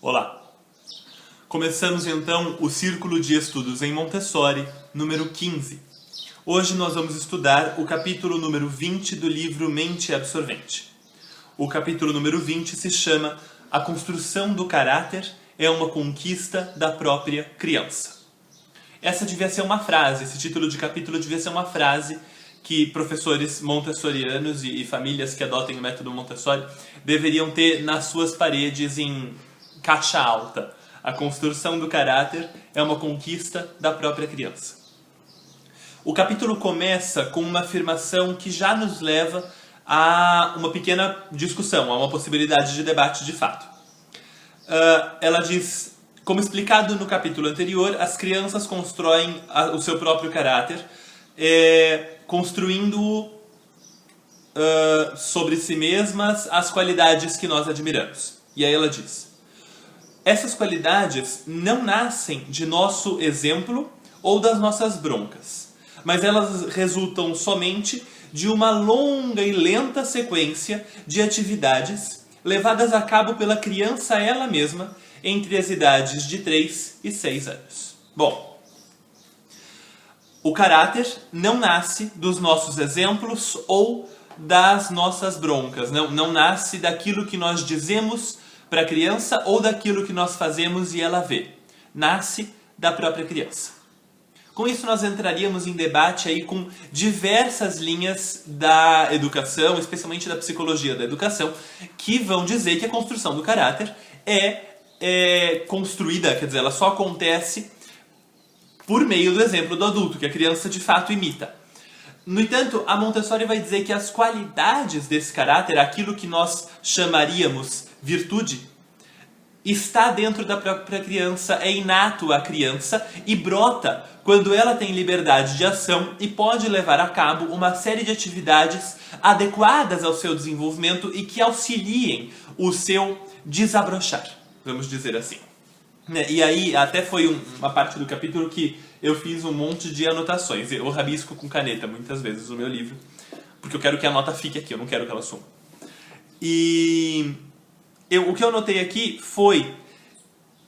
Olá! Começamos então o Círculo de Estudos em Montessori, número 15. Hoje nós vamos estudar o capítulo número 20 do livro Mente Absorvente. O capítulo número 20 se chama A Construção do Caráter é uma Conquista da Própria Criança. Essa devia ser uma frase, esse título de capítulo devia ser uma frase que professores montessorianos e famílias que adotem o método Montessori deveriam ter nas suas paredes em caixa alta. A construção do caráter é uma conquista da própria criança. O capítulo começa com uma afirmação que já nos leva a uma pequena discussão, a uma possibilidade de debate de fato. Ela diz, como explicado no capítulo anterior, as crianças constroem o seu próprio caráter, construindo sobre si mesmas as qualidades que nós admiramos. E aí ela diz: essas qualidades não nascem de nosso exemplo ou das nossas broncas, mas elas resultam somente de uma longa e lenta sequência de atividades levadas a cabo pela criança ela mesma entre as idades de 3 e 6 anos. Bom, o caráter não nasce dos nossos exemplos ou das nossas broncas, não nasce daquilo que nós dizemos para a criança ou daquilo que nós fazemos e ela vê. Nasce da própria criança. Com isso nós entraríamos em debate aí com diversas linhas da educação, especialmente da psicologia da educação, que vão dizer que a construção do caráter é construída, quer dizer, ela só acontece por meio do exemplo do adulto, que a criança de fato imita. No entanto, a Montessori vai dizer que as qualidades desse caráter, aquilo que nós chamaríamos virtude, está dentro da própria criança, é inato à criança e brota quando ela tem liberdade de ação e pode levar a cabo uma série de atividades adequadas ao seu desenvolvimento e que auxiliem o seu desabrochar, vamos dizer assim. E aí, até foi uma parte do capítulo que eu fiz um monte de anotações. Eu rabisco com caneta muitas vezes no meu livro, porque eu quero que a nota fique aqui, eu não quero que ela suma. E o que eu notei aqui foi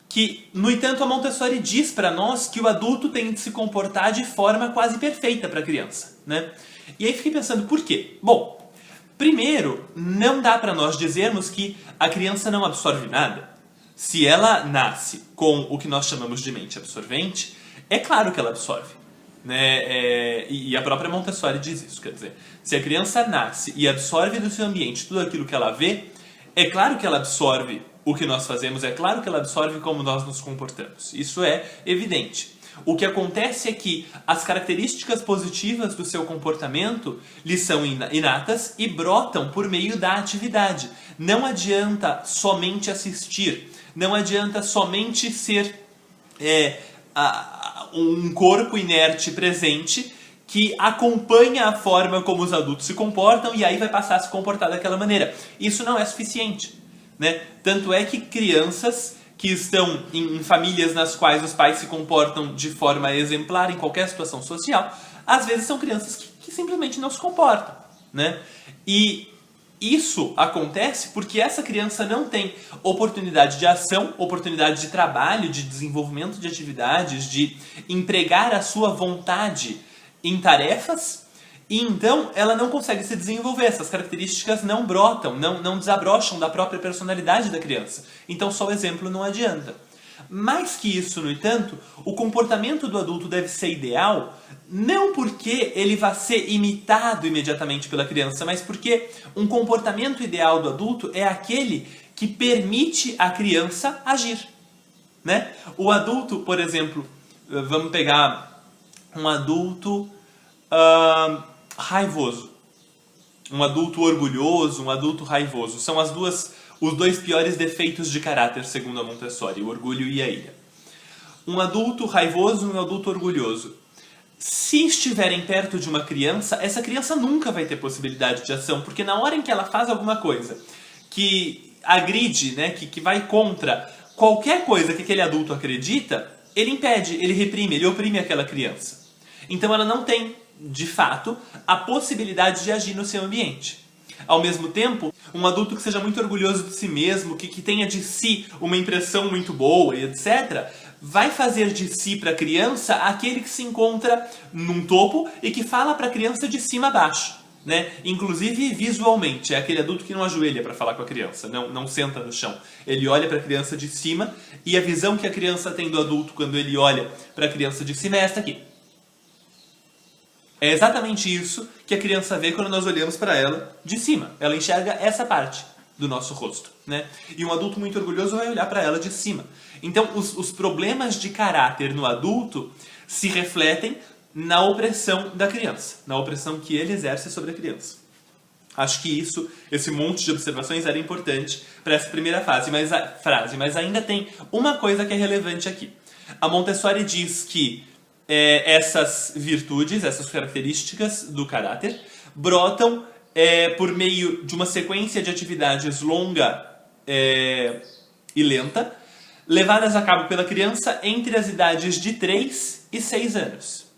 que, no entanto, a Montessori diz para nós que o adulto tem de se comportar de forma quase perfeita para a criança, né? E aí fiquei pensando, por quê? Bom, primeiro, não dá para nós dizermos que a criança não absorve nada. Se ela nasce com o que nós chamamos de mente absorvente, é claro que ela absorve, né? E a própria Montessori diz isso, quer dizer, se a criança nasce e absorve do seu ambiente tudo aquilo que ela vê, é claro que ela absorve o que nós fazemos, é claro que ela absorve como nós nos comportamos. Isso é evidente. O que acontece é que as características positivas do seu comportamento lhe são inatas e brotam por meio da atividade. Não adianta somente assistir, não adianta somente ser um corpo inerte presente que acompanha a forma como os adultos se comportam e aí vai passar a se comportar daquela maneira. Isso não é suficiente, né? Tanto é que crianças que estão em famílias nas quais os pais se comportam de forma exemplar em qualquer situação social, às vezes são crianças que simplesmente não se comportam, né? E isso acontece porque essa criança não tem oportunidade de ação, oportunidade de trabalho, de desenvolvimento de atividades, de empregar a sua vontade em tarefas, e então ela não consegue se desenvolver. Essas características não brotam, não desabrocham da própria personalidade da criança. Então só o exemplo não adianta. Mais que isso, no entanto, o comportamento do adulto deve ser ideal, não porque ele vai ser imitado imediatamente pela criança, mas porque um comportamento ideal do adulto é aquele que permite a criança agir, né? O adulto, por exemplo, vamos pegar um adulto raivoso, um adulto orgulhoso, um adulto raivoso. São os dois piores defeitos de caráter, segundo a Montessori, o orgulho e a ira. Um adulto raivoso e um adulto orgulhoso. Se estiverem perto de uma criança, essa criança nunca vai ter possibilidade de ação, porque na hora em que ela faz alguma coisa que agride, né, que vai contra qualquer coisa que aquele adulto acredita, ele impede, ele reprime, ele oprime aquela criança. Então ela não tem, de fato, a possibilidade de agir no seu ambiente. Ao mesmo tempo, um adulto que seja muito orgulhoso de si mesmo, que tenha de si uma impressão muito boa e etc., vai fazer de si para a criança aquele que se encontra num topo e que fala para a criança de cima a baixo. Né? Inclusive visualmente, é aquele adulto que não ajoelha para falar com a criança, não senta no chão. Ele olha para a criança de cima e a visão que a criança tem do adulto quando ele olha para a criança de cima é esta aqui. É exatamente isso que a criança vê quando nós olhamos para ela de cima. Ela enxerga essa parte do nosso rosto. Né? E um adulto muito orgulhoso vai olhar para ela de cima. Então, os problemas de caráter no adulto se refletem na opressão da criança, na opressão que ele exerce sobre a criança. Acho que esse monte de observações era importante para essa primeira frase, mas ainda tem uma coisa que é relevante aqui. A Montessori diz que essas virtudes, essas características do caráter, brotam por meio de uma sequência de atividades longa e lenta, levadas a cabo pela criança entre as idades de 3 e 6 anos.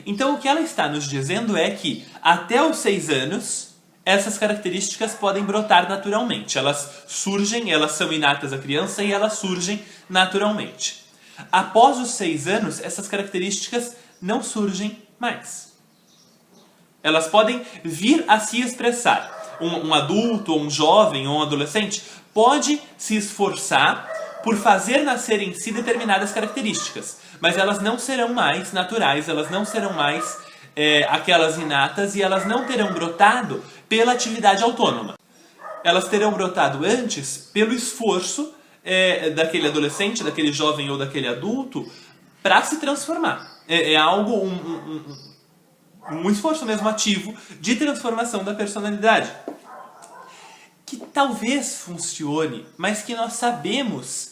Então o que ela está nos dizendo é que até os 6 anos, essas características podem brotar naturalmente. Elas surgem, elas são inatas à criança e elas surgem naturalmente. Após os 6 anos, essas características não surgem mais. Elas podem vir a se expressar. Um adulto, ou um jovem, ou um adolescente pode se esforçar por fazer nascer em si determinadas características, mas elas não serão mais naturais, elas não serão mais aquelas inatas e elas não terão brotado pela atividade autônoma. Elas terão brotado antes pelo esforço daquele adolescente, daquele jovem ou daquele adulto para se transformar. É algo, um esforço mesmo ativo de transformação da personalidade. Que talvez funcione, mas que nós sabemos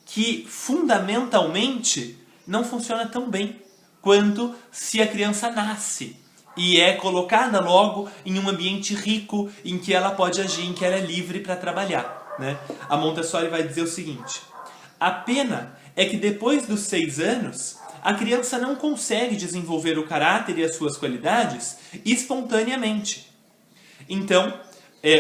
que fundamentalmente não funciona tão bem quanto se a criança nasce e é colocada logo em um ambiente rico em que ela pode agir, em que ela é livre para trabalhar. Né? A Montessori vai dizer o seguinte: a pena é que depois dos 6 anos, a criança não consegue desenvolver o caráter e as suas qualidades espontaneamente. Então,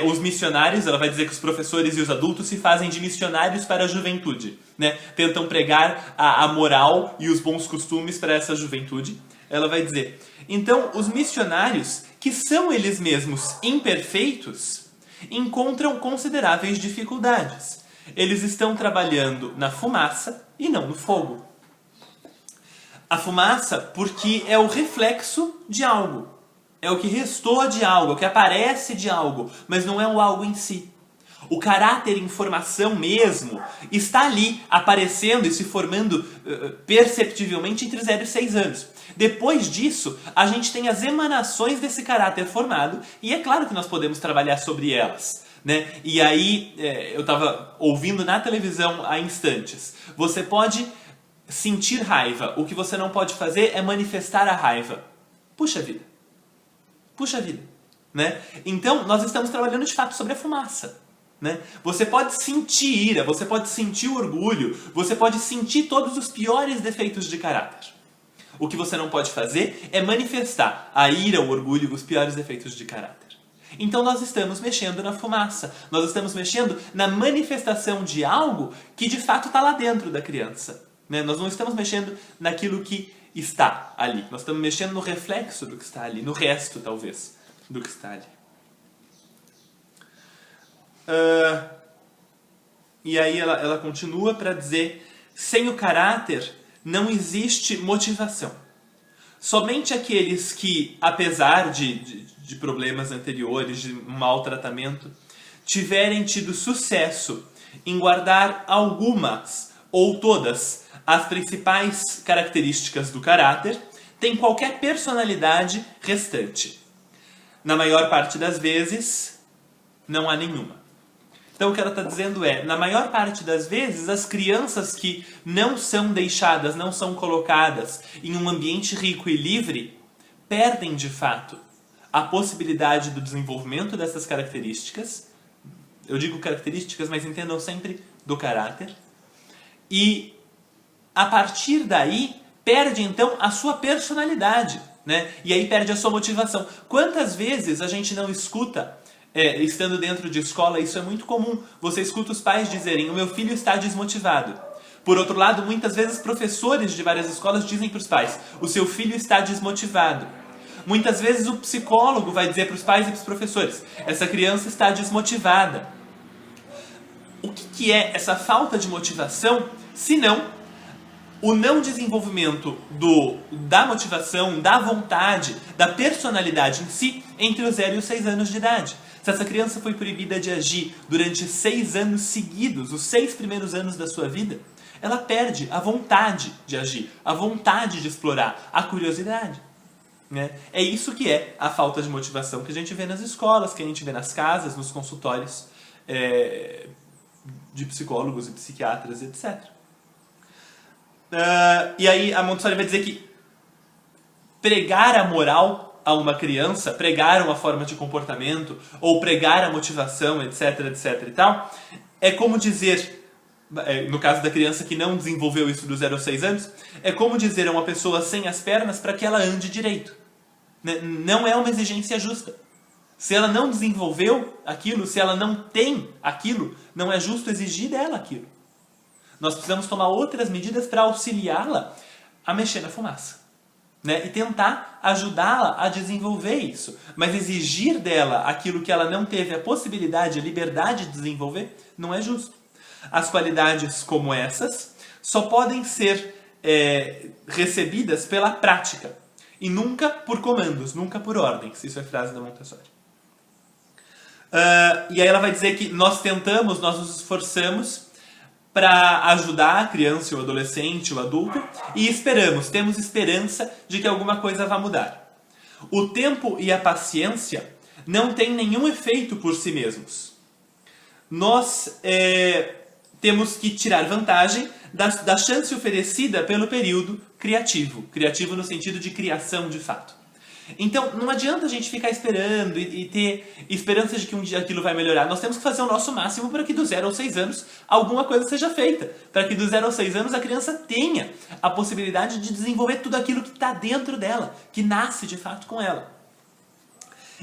os missionários, ela vai dizer que os professores e os adultos se fazem de missionários para a juventude. Né? Tentam pregar a moral e os bons costumes para essa juventude. Ela vai dizer, então, os missionários, que são eles mesmos imperfeitos, encontram consideráveis dificuldades. Eles estão trabalhando na fumaça e não no fogo. A fumaça porque é o reflexo de algo. É o que restou de algo, é o que aparece de algo, mas não é o algo em si. O caráter em formação mesmo está ali, aparecendo e se formando perceptivelmente entre 0 e 6 anos. Depois disso, a gente tem as emanações desse caráter formado, e é claro que nós podemos trabalhar sobre elas. Né? E aí, eu estava ouvindo na televisão há instantes, você pode sentir raiva, o que você não pode fazer é manifestar a raiva. Puxa vida. Puxa vida. Né? Então, nós estamos trabalhando de fato sobre a fumaça. Né? Você pode sentir ira, você pode sentir orgulho, você pode sentir todos os piores defeitos de caráter. O que você não pode fazer é manifestar a ira, o orgulho, os piores defeitos de caráter. Então nós estamos mexendo na fumaça, nós estamos mexendo na manifestação de algo que de fato está lá dentro da criança. Né? Nós não estamos mexendo naquilo que está ali, nós estamos mexendo no reflexo do que está ali, no resto talvez do que está ali. E aí ela continua para dizer, sem o caráter não existe motivação. Somente aqueles que, apesar de problemas anteriores, de maltratamento, tiverem tido sucesso em guardar algumas ou todas as principais características do caráter, têm qualquer personalidade restante. Na maior parte das vezes, não há nenhuma. Então o que ela está dizendo é, na maior parte das vezes, as crianças que não são deixadas, não são colocadas em um ambiente rico e livre, perdem de fato a possibilidade do desenvolvimento dessas características. Eu digo características, mas entendam sempre do caráter. E a partir daí, perde então a sua personalidade, né? E aí perde a sua motivação. Quantas vezes a gente não escuta estando dentro de escola, isso é muito comum. Você escuta os pais dizerem: o meu filho está desmotivado. Por outro lado, muitas vezes professores de várias escolas dizem para os pais: o seu filho está desmotivado. Muitas vezes o psicólogo vai dizer para os pais e para os professores: essa criança está desmotivada. O que é essa falta de motivação, se não o não desenvolvimento da motivação, da vontade, da personalidade em si, entre os 0 e os 6 anos de idade? Se essa criança foi proibida de agir durante 6 anos seguidos, os 6 primeiros anos da sua vida, ela perde a vontade de agir, a vontade de explorar, a curiosidade. Né? É isso que é a falta de motivação que a gente vê nas escolas, que a gente vê nas casas, nos consultórios de psicólogos e psiquiatras, etc. E aí a Montessori vai dizer que pregar a moral a uma criança, pregar uma forma de comportamento, ou pregar a motivação, etc, etc e tal, é como dizer, no caso da criança que não desenvolveu isso dos 0 aos 6 anos, é como dizer a uma pessoa sem as pernas para que ela ande direito. Não é uma exigência justa. Se ela não desenvolveu aquilo, se ela não tem aquilo, não é justo exigir dela aquilo. Nós precisamos tomar outras medidas para auxiliá-la a mexer na fumaça. Né? E tentar ajudá-la a desenvolver isso. Mas exigir dela aquilo que ela não teve a possibilidade, a liberdade de desenvolver, não é justo. As qualidades como essas só podem ser recebidas pela prática. E nunca por comandos, nunca por ordens. Isso é frase da Montessori. E aí ela vai dizer que nós nos esforçamos para ajudar a criança, o adolescente, o adulto, e temos esperança de que alguma coisa vá mudar. O tempo e a paciência não têm nenhum efeito por si mesmos. Nós temos que tirar vantagem da chance oferecida pelo período criativo no sentido de criação de fato. Então, não adianta a gente ficar esperando e ter esperança de que um dia aquilo vai melhorar. Nós temos que fazer o nosso máximo para que do 0 aos 6 anos alguma coisa seja feita. Para que do 0 aos 6 anos a criança tenha a possibilidade de desenvolver tudo aquilo que está dentro dela, que nasce de fato com ela.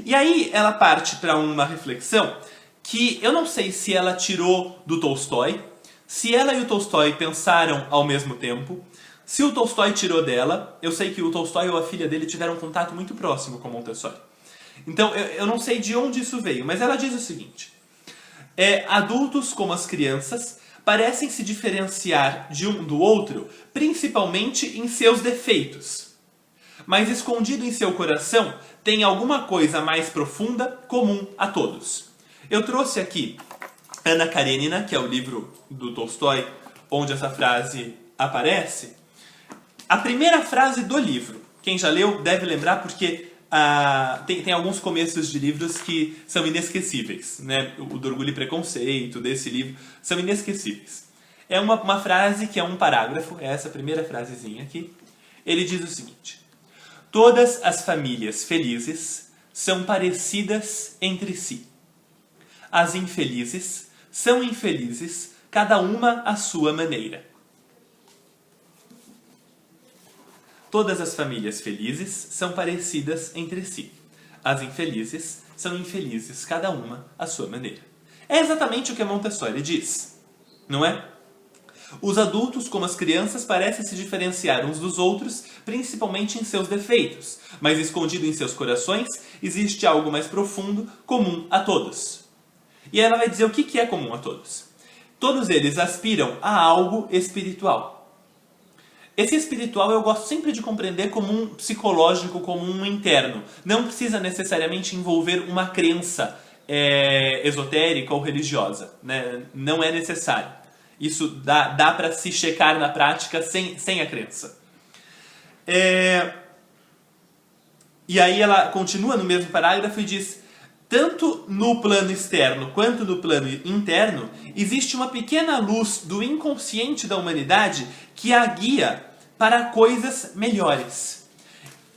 E aí ela parte para uma reflexão que eu não sei se ela tirou do Tolstói, se ela e o Tolstói pensaram ao mesmo tempo. Se o Tolstói tirou dela, eu sei que o Tolstói ou a filha dele tiveram um contato muito próximo com Montessori. Então, eu não sei de onde isso veio, mas ela diz o seguinte: adultos como as crianças parecem se diferenciar de um do outro, principalmente em seus defeitos. Mas escondido em seu coração tem alguma coisa mais profunda, comum a todos. Eu trouxe aqui Anna Karenina, que é o livro do Tolstói, onde essa frase aparece. A primeira frase do livro, quem já leu deve lembrar porque tem alguns começos de livros que são inesquecíveis. Né? O do Orgulho e Preconceito, desse livro, são inesquecíveis. É uma frase que é um parágrafo, é essa primeira frasezinha aqui. Ele diz o seguinte: todas as famílias felizes são parecidas entre si. As infelizes são infelizes, cada uma à sua maneira. Todas as famílias felizes são parecidas entre si. As infelizes são infelizes, cada uma à sua maneira. É exatamente o que a Montessori diz, não é? Os adultos, como as crianças, parecem se diferenciar uns dos outros, principalmente em seus defeitos, mas escondido em seus corações existe algo mais profundo, comum a todos. E ela vai dizer o que é comum a todos. Todos eles aspiram a algo espiritual. Esse espiritual eu gosto sempre de compreender como um psicológico, como um interno. Não precisa necessariamente envolver uma crença esotérica ou religiosa. Né? Não é necessário. Isso dá para se checar na prática sem a crença. E aí ela continua no mesmo parágrafo e diz: tanto no plano externo quanto no plano interno, existe uma pequena luz do inconsciente da humanidade que a guia para coisas melhores.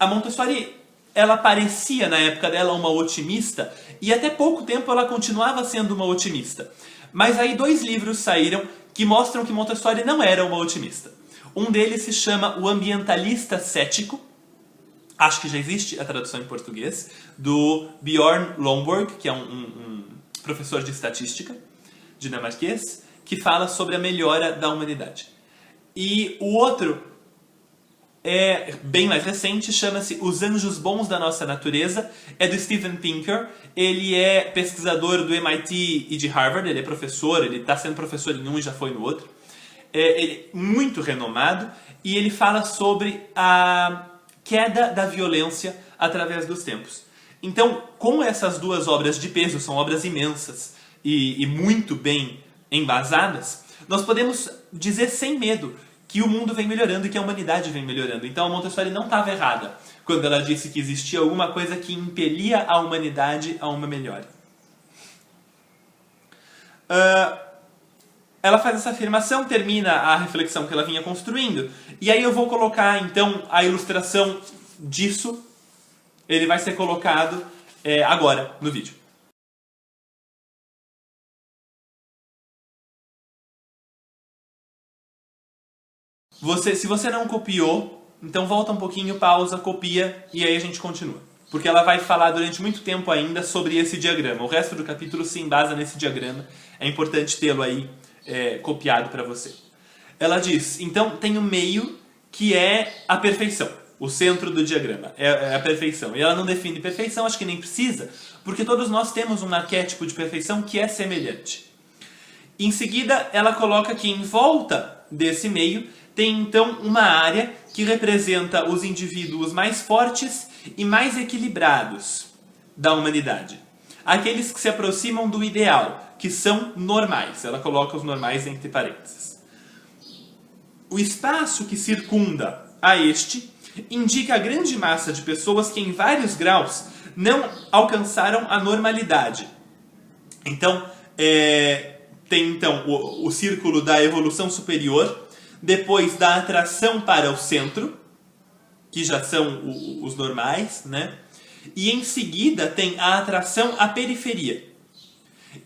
A Montessori, ela parecia na época dela uma otimista e até pouco tempo ela continuava sendo uma otimista. Mas aí 2 livros saíram que mostram que Montessori não era uma otimista. Um deles se chama O Ambientalista Cético, acho que já existe a tradução em português, do Bjorn Lomborg, que é um professor de estatística dinamarquês, que fala sobre a melhora da humanidade. E o outro é bem mais recente, chama-se Os Anjos Bons da Nossa Natureza, é do Steven Pinker. Ele é pesquisador do MIT e de Harvard, ele é professor, ele está sendo professor em um e já foi no outro. Ele é muito renomado e ele fala sobre a queda da violência através dos tempos. Então, como essas duas obras de peso são obras imensas e muito bem embasadas, nós podemos dizer sem medo que o mundo vem melhorando e que a humanidade vem melhorando. Então a Montessori não estava errada quando ela disse que existia alguma coisa que impelia a humanidade a uma melhora. Ela faz essa afirmação, termina a reflexão que ela vinha construindo, e aí eu vou colocar então a ilustração disso. Ele vai ser colocado agora no vídeo. Se você não copiou, então volta um pouquinho, pausa, copia e aí a gente continua. Porque ela vai falar durante muito tempo ainda sobre esse diagrama. O resto do capítulo se embasa nesse diagrama. É importante tê-lo aí copiado para você. Ela diz, então tem o meio que é a perfeição. O centro do diagrama é a perfeição. E ela não define perfeição, acho que nem precisa, porque todos nós temos um arquétipo de perfeição que é semelhante. Em seguida, ela coloca que em volta desse meio tem então uma área que representa os indivíduos mais fortes e mais equilibrados da humanidade. Aqueles que se aproximam do ideal, que são normais. Ela coloca os normais entre parênteses. O espaço que circunda a este indica a grande massa de pessoas que em vários graus não alcançaram a normalidade. Então, tem então o círculo da evolução superior, depois da atração para o centro, que já são os normais, né? E em seguida tem a atração à periferia,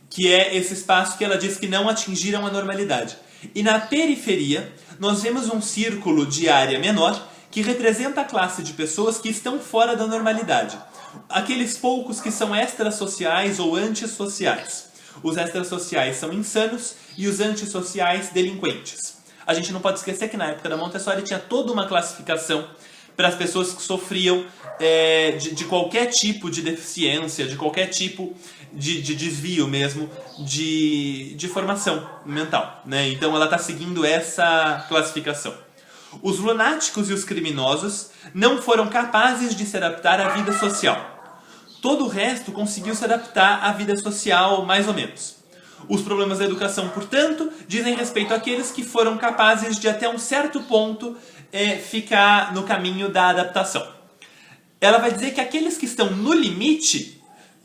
que é esse espaço que ela diz que não atingiram a normalidade. E na periferia, nós vemos um círculo de área menor que representa a classe de pessoas que estão fora da normalidade. Aqueles poucos que são extrasociais ou antissociais. Os extrasociais são insanos e os antissociais delinquentes. A gente não pode esquecer que na época da Montessori tinha toda uma classificação para as pessoas que sofriam de qualquer tipo de deficiência, de qualquer tipo de desvio mesmo de formação mental, né? Então ela está seguindo essa classificação. Os lunáticos e os criminosos não foram capazes de se adaptar à vida social. Todo o resto conseguiu se adaptar à vida social mais ou menos. Os problemas da educação, portanto, dizem respeito àqueles que foram capazes de até um certo ponto ficar no caminho da adaptação. Ela vai dizer que aqueles que estão no limite,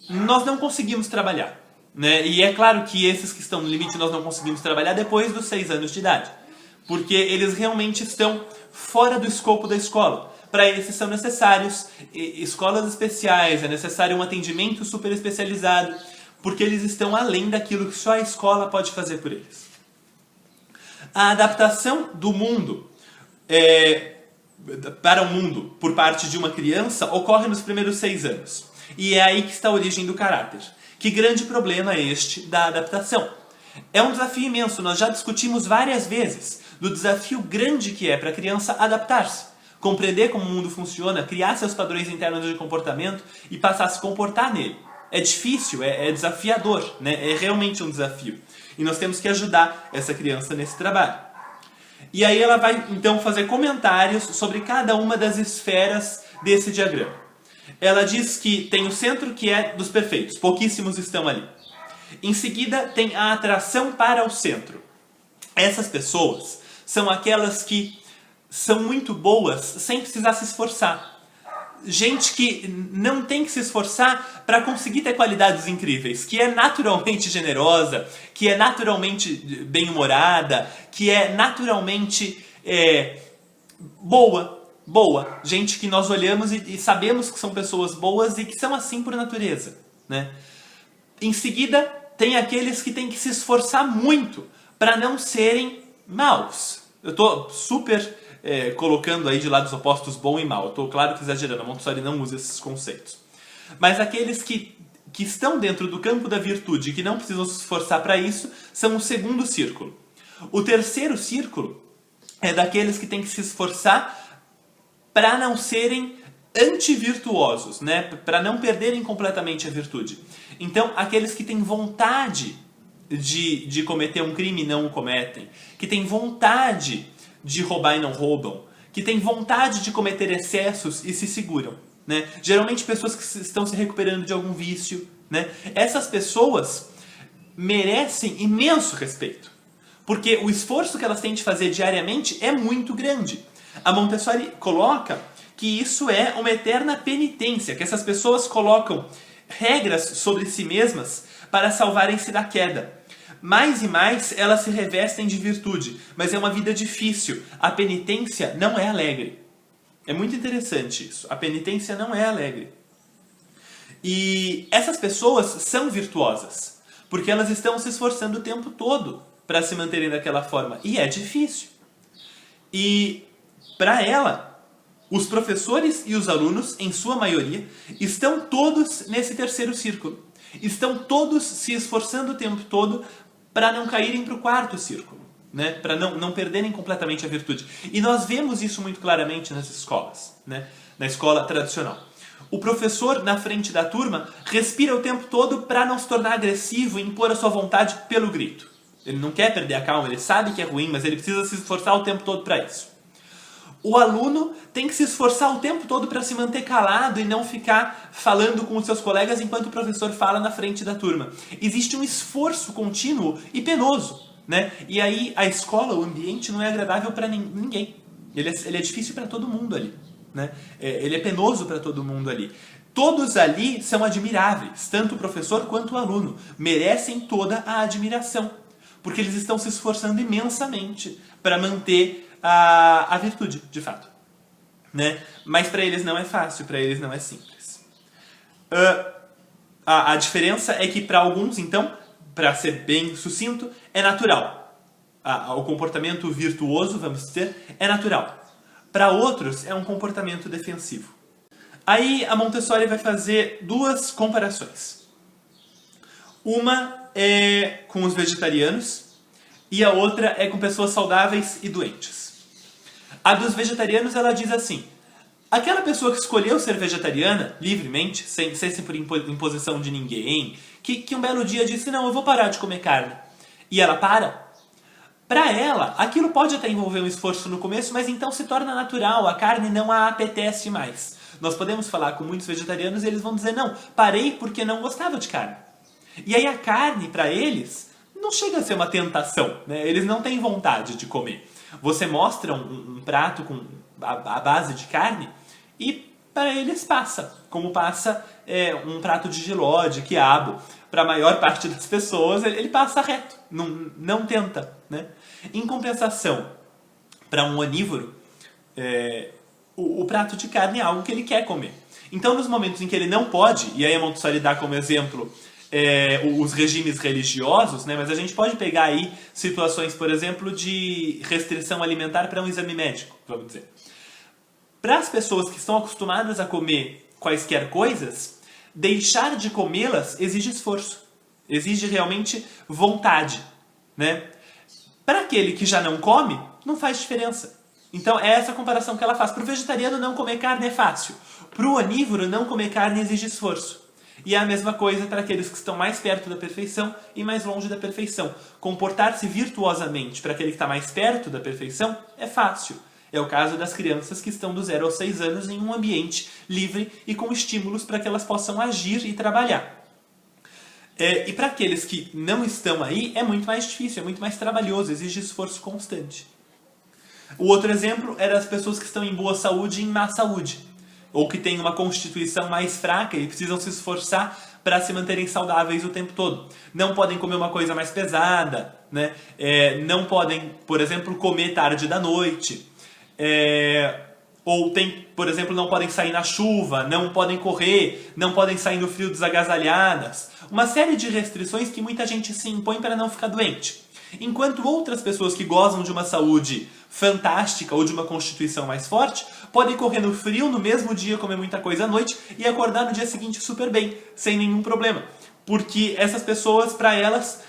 nós não conseguimos trabalhar, né? E é claro que esses que estão no limite nós não conseguimos trabalhar depois dos 6 anos de idade, porque eles realmente estão fora do escopo da escola. Para esses são necessários escolas especiais, é necessário um atendimento super especializado, porque eles estão além daquilo que só a escola pode fazer por eles. A adaptação do mundo para o mundo por parte de uma criança ocorre nos primeiros 6 anos. E é aí que está a origem do caráter. Que grande problema é este da adaptação? É um desafio imenso, nós já discutimos várias vezes do desafio grande que é para a criança adaptar-se, compreender como o mundo funciona, criar seus padrões internos de comportamento e passar a se comportar nele. É difícil, é desafiador, né? É realmente um desafio. E nós temos que ajudar essa criança nesse trabalho. E aí ela vai então fazer comentários sobre cada uma das esferas desse diagrama. Ela diz que tem o centro que é dos perfeitos, pouquíssimos estão ali. Em seguida tem a atração para o centro. Essas pessoas são aquelas que são muito boas sem precisar se esforçar. Gente que não tem que se esforçar para conseguir ter qualidades incríveis, que é naturalmente generosa, que é naturalmente bem-humorada, que é naturalmente boa. Gente que nós olhamos e sabemos que são pessoas boas e que são assim por natureza, né? Em seguida, tem aqueles que têm que se esforçar muito para não serem maus. Eu estou super colocando aí de lados opostos bom e mal. Eu estou, claro que exagerando, a Montessori não usa esses conceitos. Mas aqueles que estão dentro do campo da virtude e que não precisam se esforçar para isso, são o segundo círculo. O terceiro círculo é daqueles que têm que se esforçar para não serem antivirtuosos, né? Para não perderem completamente a virtude. Então, aqueles que têm vontade de cometer um crime e não o cometem, que têm vontade de roubar e não roubam, que têm vontade de cometer excessos e se seguram. Né? Geralmente pessoas que estão se recuperando de algum vício. Né? Essas pessoas merecem imenso respeito, porque o esforço que elas têm de fazer diariamente é muito grande. A Montessori coloca que isso é uma eterna penitência, que essas pessoas colocam regras sobre si mesmas para salvarem-se da queda. Mais e mais elas se revestem de virtude, mas é uma vida difícil. A penitência não é alegre. É muito interessante isso. A penitência não é alegre. E essas pessoas são virtuosas, porque elas estão se esforçando o tempo todo para se manterem daquela forma. E é difícil. E para ela, os professores e os alunos, em sua maioria, estão todos nesse terceiro círculo. Estão todos se esforçando o tempo todo para não caírem para o quarto círculo, né? Para não perderem completamente a virtude. E nós vemos isso muito claramente nas escolas, né? Na escola tradicional. O professor, na frente da turma, respira o tempo todo para não se tornar agressivo e impor a sua vontade pelo grito. Ele não quer perder a calma, ele sabe que é ruim, mas ele precisa se esforçar o tempo todo para isso. O aluno tem que se esforçar o tempo todo para se manter calado e não ficar falando com os seus colegas enquanto o professor fala na frente da turma. Existe um esforço contínuo e penoso, né? E aí a escola, o ambiente não é agradável para ninguém. Ele é difícil para todo mundo ali, né? Ele é penoso para todo mundo ali. Todos ali são admiráveis, tanto o professor quanto o aluno. Merecem toda a admiração, porque eles estão se esforçando imensamente para manter a virtude, de fato. Né? Mas para eles não é fácil, para eles não é simples. A diferença é que para alguns, então, para ser bem sucinto, é natural. O comportamento virtuoso, vamos dizer, é natural. Para outros, é um comportamento defensivo. Aí a Montessori vai fazer duas comparações. Uma é com os vegetarianos e a outra é com pessoas saudáveis e doentes. A dos vegetarianos, ela diz assim: aquela pessoa que escolheu ser vegetariana, livremente, sem ser por imposição de ninguém, que um belo dia disse, não, eu vou parar de comer carne, e ela para ela, aquilo pode até envolver um esforço no começo, mas então se torna natural, a carne não a apetece mais. Nós podemos falar com muitos vegetarianos e eles vão dizer, não, parei porque não gostava de carne. E aí a carne, para eles, não chega a ser uma tentação, né? Eles não têm vontade de comer. Você mostra um prato com a base de carne e para eles passa, como passa um prato de jiló, de quiabo. Para a maior parte das pessoas ele passa reto, não tenta. Né? Em compensação, para um onívoro, o prato de carne é algo que ele quer comer. Então nos momentos em que ele não pode, e aí a Montessori dá como exemplo os regimes religiosos, né? Mas a gente pode pegar aí situações, por exemplo, de restrição alimentar para um exame médico, vamos dizer. Para as pessoas que estão acostumadas a comer quaisquer coisas, deixar de comê-las exige esforço, exige realmente vontade, né? Para aquele que já não come, não faz diferença. Então é essa comparação que ela faz. Para o vegetariano não comer carne é fácil, para o onívoro não comer carne exige esforço. E é a mesma coisa para aqueles que estão mais perto da perfeição e mais longe da perfeição. Comportar-se virtuosamente para aquele que está mais perto da perfeição é fácil. É o caso das crianças que estão do 0 aos 6 anos em um ambiente livre e com estímulos para que elas possam agir e trabalhar. E para aqueles que não estão aí, é muito mais difícil, é muito mais trabalhoso, exige esforço constante. O outro exemplo é das pessoas que estão em boa saúde e em má saúde, ou que têm uma constituição mais fraca e precisam se esforçar para se manterem saudáveis o tempo todo. Não podem comer uma coisa mais pesada, né? Não podem, por exemplo, comer tarde da noite. Ou por exemplo, não podem sair na chuva, não podem correr, não podem sair no frio desagasalhadas. Uma série de restrições que muita gente se impõe para não ficar doente. enquanto outras pessoas que gozam de uma saúde fantástica ou de uma constituição mais forte podem correr no frio no mesmo dia, comer muita coisa à noite e acordar no dia seguinte super bem, sem nenhum problema. Porque essas pessoas, para elas,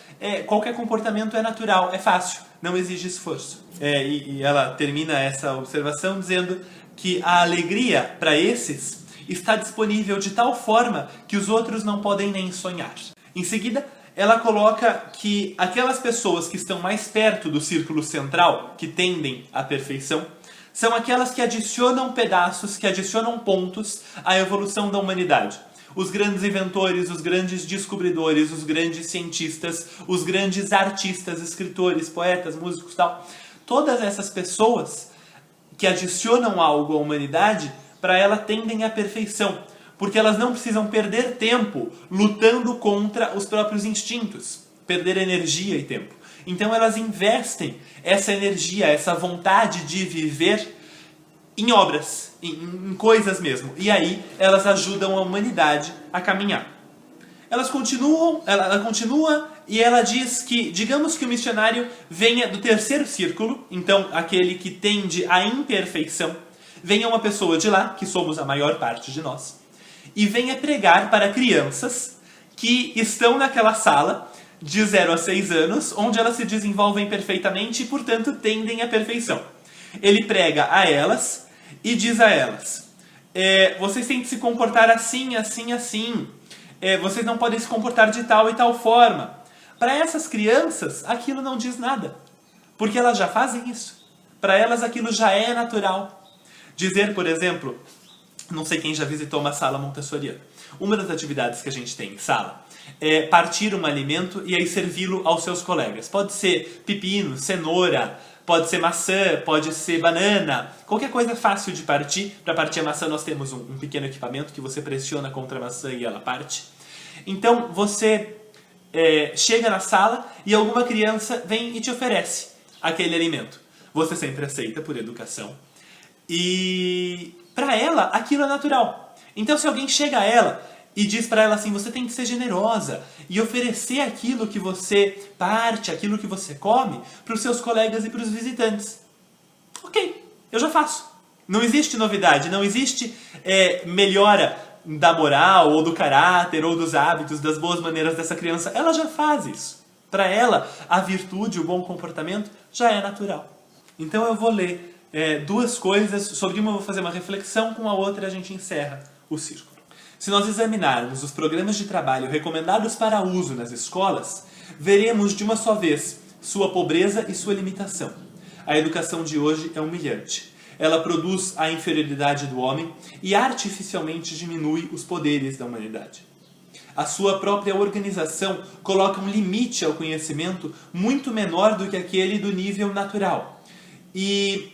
qualquer comportamento é natural, é fácil, não exige esforço. E ela termina essa observação dizendo que a alegria para esses está disponível de tal forma que os outros não podem nem sonhar. Em seguida, ela coloca que aquelas pessoas que estão mais perto do círculo central, que tendem à perfeição, são aquelas que adicionam pedaços, que adicionam pontos à evolução da humanidade. Os grandes inventores, os grandes descobridores, os grandes cientistas, os grandes artistas, escritores, poetas, músicos e tal. Todas essas pessoas que adicionam algo à humanidade, para ela tendem à perfeição. Porque elas não precisam perder tempo lutando contra os próprios instintos. Perder energia e tempo. Então elas investem essa energia, essa vontade de viver em obras, em coisas mesmo. E aí elas ajudam a humanidade a caminhar. Ela continua e ela diz que, digamos que o missionário venha do terceiro círculo, então aquele que tende à imperfeição, venha uma pessoa de lá, que somos a maior parte de nós, e venha pregar para crianças que estão naquela sala de 0 a 6 anos, onde elas se desenvolvem perfeitamente e, portanto, tendem à perfeição. Ele prega a elas e diz a elas: vocês têm que se comportar assim, assim, assim. Vocês não podem se comportar de tal e tal forma. Para essas crianças, aquilo não diz nada, porque elas já fazem isso. Para elas, aquilo já é natural. Dizer, por exemplo, não sei quem já visitou uma sala montessoriana. Uma das atividades que a gente tem em sala é partir um alimento e aí servi-lo aos seus colegas. Pode ser pepino, cenoura, pode ser maçã, pode ser banana, qualquer coisa fácil de partir. Para partir a maçã nós temos um pequeno equipamento que você pressiona contra a maçã e ela parte. Então você chega na sala e alguma criança vem e te oferece aquele alimento. Você sempre aceita por educação. E para ela aquilo é natural. Então se alguém chega a ela e diz para ela assim: você tem que ser generosa e oferecer aquilo que você parte, aquilo que você come, para os seus colegas e para os visitantes. Ok, eu já faço. Não existe novidade, não existe melhora da moral, ou do caráter, ou dos hábitos, das boas maneiras dessa criança. Ela já faz isso. Para ela, a virtude, o bom comportamento já é natural. Então eu vou ler duas coisas, sobre uma eu vou fazer uma reflexão, com a outra a gente encerra o círculo. Se nós examinarmos os programas de trabalho recomendados para uso nas escolas, veremos de uma só vez sua pobreza e sua limitação. A educação de hoje é humilhante. Ela produz a inferioridade do homem e artificialmente diminui os poderes da humanidade. A sua própria organização coloca um limite ao conhecimento muito menor do que aquele do nível natural. E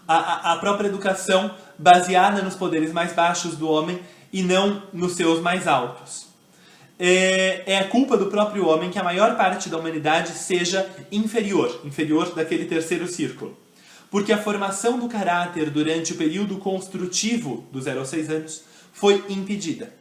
a própria educação baseada nos poderes mais baixos do homem e não nos seus mais altos. É a culpa do próprio homem que a maior parte da humanidade seja inferior daquele terceiro círculo. Porque a formação do caráter durante o período construtivo dos 0 aos 6 anos foi impedida.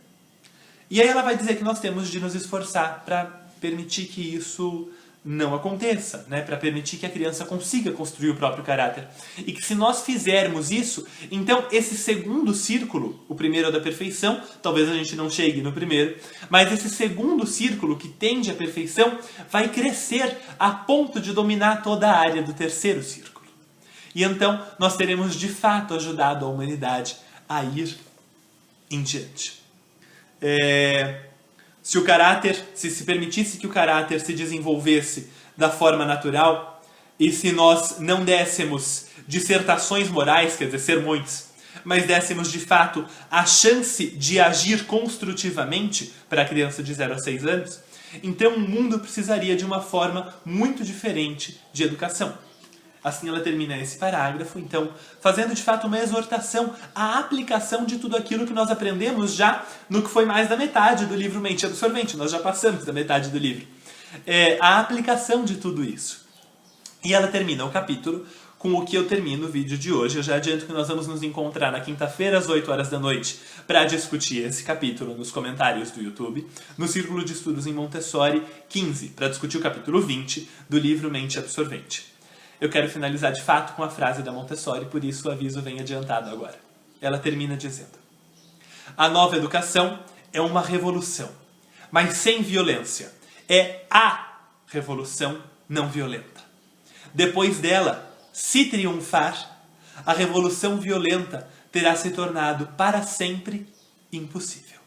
E aí ela vai dizer que nós temos de nos esforçar para permitir que isso não aconteça, né? Para permitir que a criança consiga construir o próprio caráter. E que se nós fizermos isso, então esse segundo círculo, o primeiro é o da perfeição, talvez a gente não chegue no primeiro, mas esse segundo círculo que tende à perfeição vai crescer a ponto de dominar toda a área do terceiro círculo. E então nós teremos de fato ajudado a humanidade a ir em diante. Se permitisse que o caráter se desenvolvesse da forma natural, e se nós não dessemos dissertações morais, quer dizer, sermões, mas dessemos de fato a chance de agir construtivamente para a criança de 0 a 6 anos, então o mundo precisaria de uma forma muito diferente de educação. Assim ela termina esse parágrafo, então, fazendo de fato uma exortação à aplicação de tudo aquilo que nós aprendemos já no que foi mais da metade do livro Mente Absorvente. Nós já passamos da metade do livro. A aplicação de tudo isso. E ela termina o capítulo com o que eu termino o vídeo de hoje. Eu já adianto que nós vamos nos encontrar na quinta-feira às 8 horas da noite para discutir esse capítulo nos comentários do YouTube, no Círculo de Estudos em Montessori 15, para discutir o capítulo 20 do livro Mente Absorvente. Eu quero finalizar de fato com a frase da Montessori, por isso o aviso vem adiantado agora. Ela termina dizendo: a nova educação é uma revolução, mas sem violência. É a revolução não violenta. Depois dela, se triunfar, a revolução violenta terá se tornado para sempre impossível.